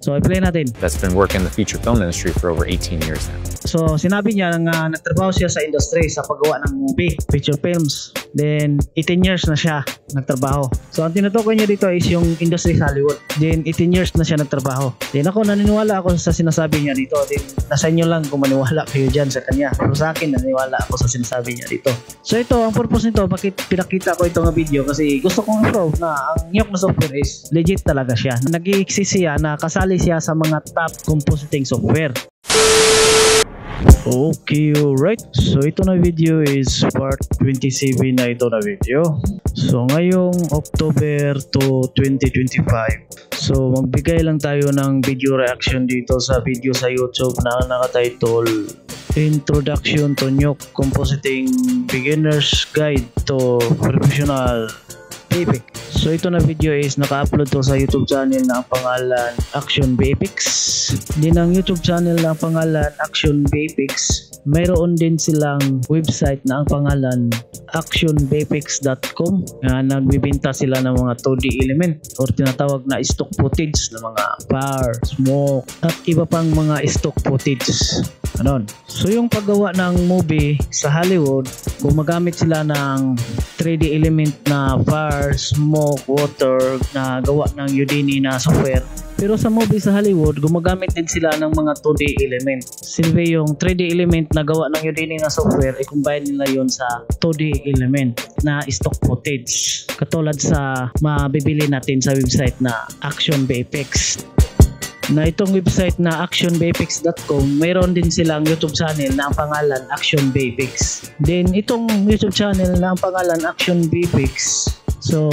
So, i-play natin. That's been working in the feature film industry for over 18 years now. So, sinabi niya na nagtrabaho siya sa industry sa paggawa ng movie, feature films. Then, 18 years na siya nagtrabaho. So, ang tinutukoy niya dito is yung industry sa Hollywood. Then, 18 years na siya nagtrabaho. Then, ako naniniwala ako sa sinasabi niya dito. Then, nasa inyo lang kung maniwala kayo dyan sa kanya. Pero sa akin, naniniwala ako sa sinasabi niya dito. So, ito, ang purpose nito, bakit pinakita ko itong video? Kasi gusto kong i-prove na ang Nyok na software is legit talaga siya. Nag-i-exist siya na kasali siya sa mga top compositing software. Okay, alright. So, ito na video is part 27 na ito na video. So, ngayong October to 2025. So, magbigay lang tayo ng video reaction dito sa video sa YouTube na nakatitle Introduction to Nyok Compositing Beginner's Guide to Professional VFX. So ito na video is naka-upload to sa YouTube channel na ang pangalan Action VFX. Din ang YouTube channel na ang pangalan Action VFX. Mayroon din silang website na ang pangalan actionvfx.com na nagbibenta sila ng mga 2D element or tinatawag na stock footage ng mga fire, smoke at iba pang mga stock footage. Ganon. So yung paggawa ng movie sa Hollywood, gumagamit sila ng 3D element na fire, smoke, water na gawa ng Houdini na software. Pero sa movie sa Hollywood, gumagamit din sila ng mga 2D element. Silbi yung 3D element na gawa ng Houdini na software, i-combine nila yun sa 2D element na stock footage. Katulad sa mabibili natin sa website na Action VFX. Na itong website na actionvfx.com, mayroon din silang YouTube channel na ang pangalan Action VFX. Then itong YouTube channel na ang pangalan Action VFX, so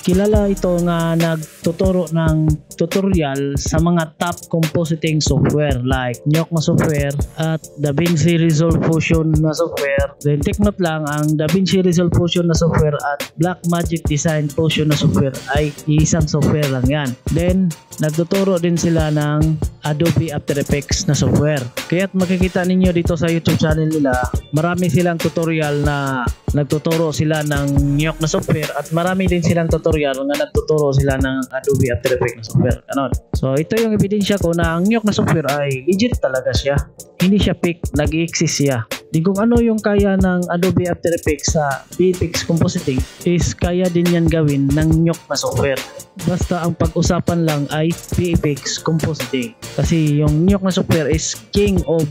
kilala ito nga nagtuturo ng tutorial sa mga top compositing software like Nyok na software at DaVinci Resolve Fusion na software. Then take note lang, ang DaVinci Resolve Fusion na software at Blackmagic Design Fusion na software ay isang software lang yan. Then nagtuturo din sila ng Adobe After Effects na software. Kaya't makikita ninyo dito sa YouTube channel nila, marami silang tutorial na nagtuturo sila ng Nyok na software at marami din silang tutorial na nagtuturo sila ng Adobe After Effects na software. Ganon. So ito yung ebidensya ko na ang Nyok na software ay legit talaga siya. Hindi siya fake, nag-i-exist siya. Di kung ano yung kaya ng Adobe After Effects sa VFX compositing is kaya din yan gawin ng Nyok na software. Basta ang pag-usapan lang ay VFX compositing. Kasi yung Nyok na software is king of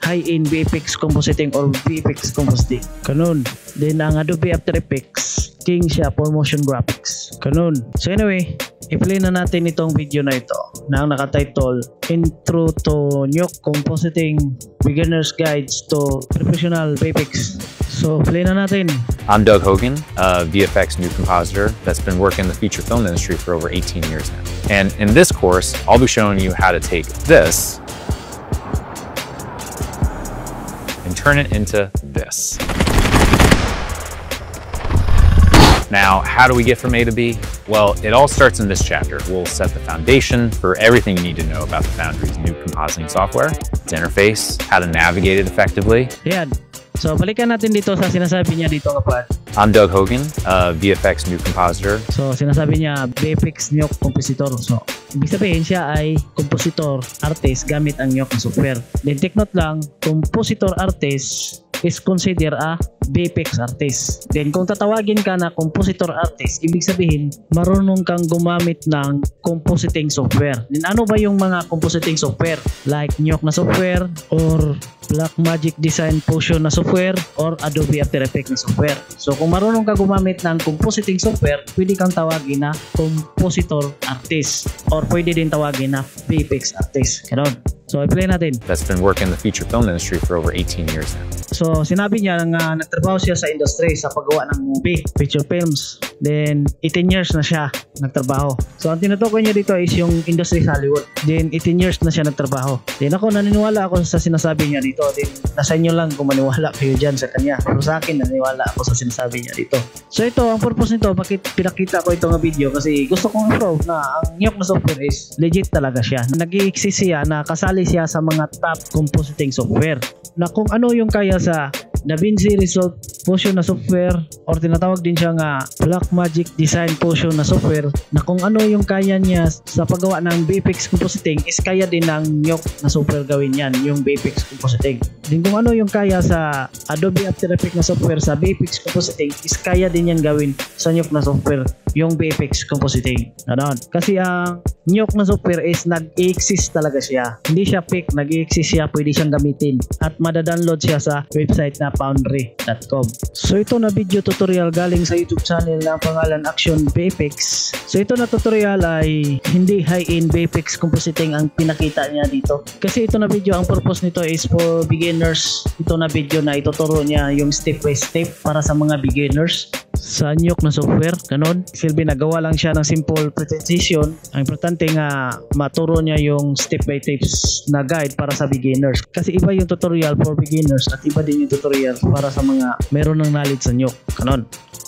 high-end VFX compositing or VFX compositing. Ganun. Then ang Adobe After Effects, king siya for motion graphics. Ganun. So anyway, i-play na natin itong video na ito na ang nakatitle Intro to Nyok Compositing Beginner's Guides to Professional VFX. So play na natin. I'm Doug Hogan, a VFX new compositor that's been working in the feature film industry for over 18 years now. And in this course, I'll be showing you how to take this and turn it into this. Now, how do we get from A to B? Well, it all starts in this chapter. We'll set the foundation for everything you need to know about the Foundry's new compositing software, its interface, how to navigate it effectively. Yan. So, balikan natin dito sa sinasabi niya dito kapag. I'm Doug Hogan, a VFX new compositor. So, sinasabi niya VFX Nyok compositor. So, ibig sabihin siya ay compositor artist gamit ang Nyok na software. Then, take note lang, compositor artist is consider a VFX artist. Then kung tatawagin ka na compositor artist, ibig sabihin marunong kang gumamit ng compositing software. Then ano ba yung mga compositing software? Like Nyok na software or Blackmagic Design Fusion na software or Adobe After Effects na software. So kung marunong ka gumamit ng compositing software, pwede kang tawagin na compositor artist or pwede din tawagin na VFX artist. Ganon. So i-play natin. That's been working in the feature film industry for over 18 years now. So sinabi niya nga nagtrabaho siya sa industry sa paggawa ng movie, feature films. Then 18 years na siya nagtrabaho. So ang tinutukoy niya dito is yung industry sa Hollywood. Then 18 years na siya nagtrabaho. Then ako naniniwala ako sa sinasabi niya dito. Then nasa inyo lang kung maniwala kayo dyan sa kanya. Pero sa akin naniniwala ako sa sinasabi niya dito. So ito ang purpose nito, bakit pinakita ko itong video, kasi gusto kong i-prove na ang Nyok na software is legit talaga siya. Nag-i-exist siya na kasali siya sa mga top compositing software. Na kung ano yung kaya sa DaVinci Resolve Fusion na software or tinatawag din siya nga Blackmagic Design Fusion na software na kung ano yung kaya niya sa paggawa ng VFX compositing is kaya din ng Nyok na software gawin yan, yung VFX compositing. Din kung ano yung kaya sa Adobe After Effects na software sa VFX compositing is kaya din yan gawin sa Nyok na software, yung VFX compositing. Ganon. Kasi ang Nyok na software is nag-exist talaga siya. Hindi siya fake, nag-exist siya, pwede siyang gamitin at madadownload siya sa website na foundry.com. So ito na video tutorial galing sa YouTube channel na pangalan Action VFX. So ito na tutorial ay hindi high-end VFX compositing ang pinakita niya dito. Kasi ito na video, ang purpose nito is for beginners. Ito na video na ituturo niya yung step by step para sa mga beginners sa Nyok na software. Ganon. Silbi nagawa lang siya ng simple presentation. Ang importante nga maturo niya yung step by steps na guide para sa beginners. Kasi iba yung tutorial for beginners at iba din yung tutorial para sa mga meron ng knowledge sa Nyok. Ganon.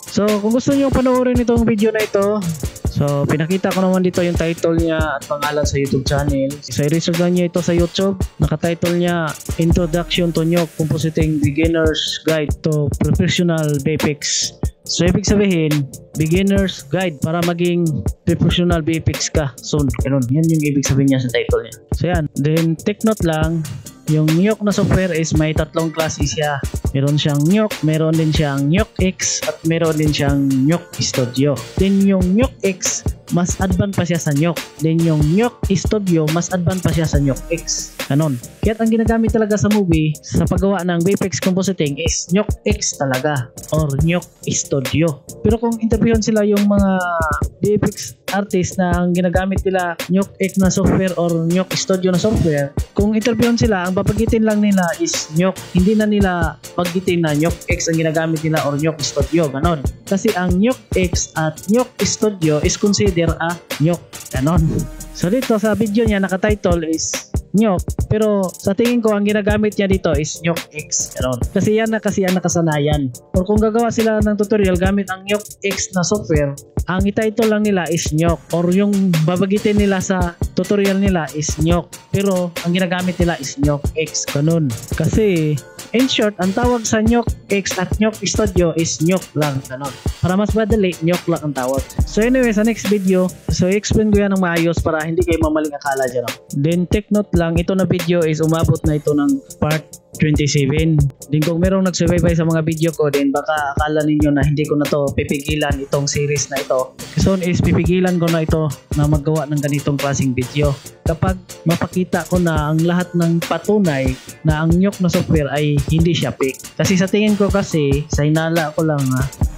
So kung gusto niyo panoorin itong video na ito, so pinakita ko naman dito yung title niya at pangalan sa YouTube channel. So i-research lang niyo ito sa YouTube. Nakatitle niya Introduction to Nyok Compositing Beginner's Guide to Professional VFX. So ibig sabihin, beginner's guide para maging professional VFX ka soon. Ganun. Yan yung ibig sabihin niya sa title niya. So yan. Then take note lang, yung Nyok na software is may tatlong klase siya. Meron siyang Nyok, meron din siyang Nyok X, at meron din siyang Nyok Studio. Then yung Nyok X, mas advanced pa siya sa Nyok. Then yung Nyok Studio, mas advanced pa siya sa Nyok X. Ganon. Kaya ang ginagamit talaga sa movie, sa paggawa ng VFX compositing is Nyok X talaga or Nyok Studio. Pero kung interviewin sila yung mga VFX artist na ang ginagamit nila Nyok X na software or Nyok Studio na software, kung interviewin sila, ang papagitin lang nila is Nyok. Hindi na nila paggitin na Nyok X ang ginagamit nila or Nyok Studio. Ganon. Kasi ang Nyok X at Nyok Studio is consider a Nyok. Ganon. So dito sa video niya nakatitle is Nyok, pero sa tingin ko ang ginagamit niya dito is Nyok X. Ganon. Kasi yan na kasi ang nakasanayan. Or kung gagawa sila ng tutorial gamit ang Nyok X na software, ang ititle lang nila is Nyok or yung babagitin nila sa tutorial nila is Nyok, pero ang ginagamit nila is Nyok X. Ganon. Kasi in short, ang tawag sa Nyok X at Nyok Studio is Nyok lang. Ganon. Para mas madali, Nyok lang ang tawag. So anyway, sa next video, so i-explain ko yan ng maayos para hindi kayo mamaling akala dyan. Then take note lang, ito na video is umabot na ito ng part 27. Din kung merong nagsubaybay sa mga video ko, din baka akala ninyo na hindi ko na to pipigilan itong series na ito. So is pipigilan ko na ito na maggawa ng ganitong klaseng video kapag mapakita ko na ang lahat ng patunay na ang Nyok na software ay hindi siya fake. Kasi sa tingin ko, kasi sa hinala ko lang,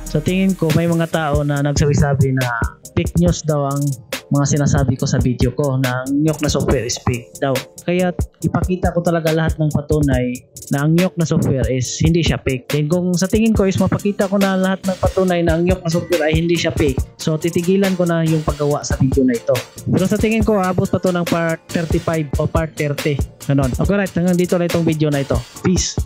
sa tingin ko may mga tao na nagsabi-sabi na fake news daw ang mga sinasabi ko sa video ko na ang Nyok na software is fake daw. Kaya ipakita ko talaga lahat ng patunay na ang Nyok na software is hindi siya fake. Then kung sa tingin ko is mapakita ko na lahat ng patunay na ang Nyok na software ay hindi siya fake, so titigilan ko na yung paggawa sa video na ito. Pero sa tingin ko abot pa to ng part 35 o part 30. Ganon. Okay, right, hanggang dito na itong video na ito. Peace.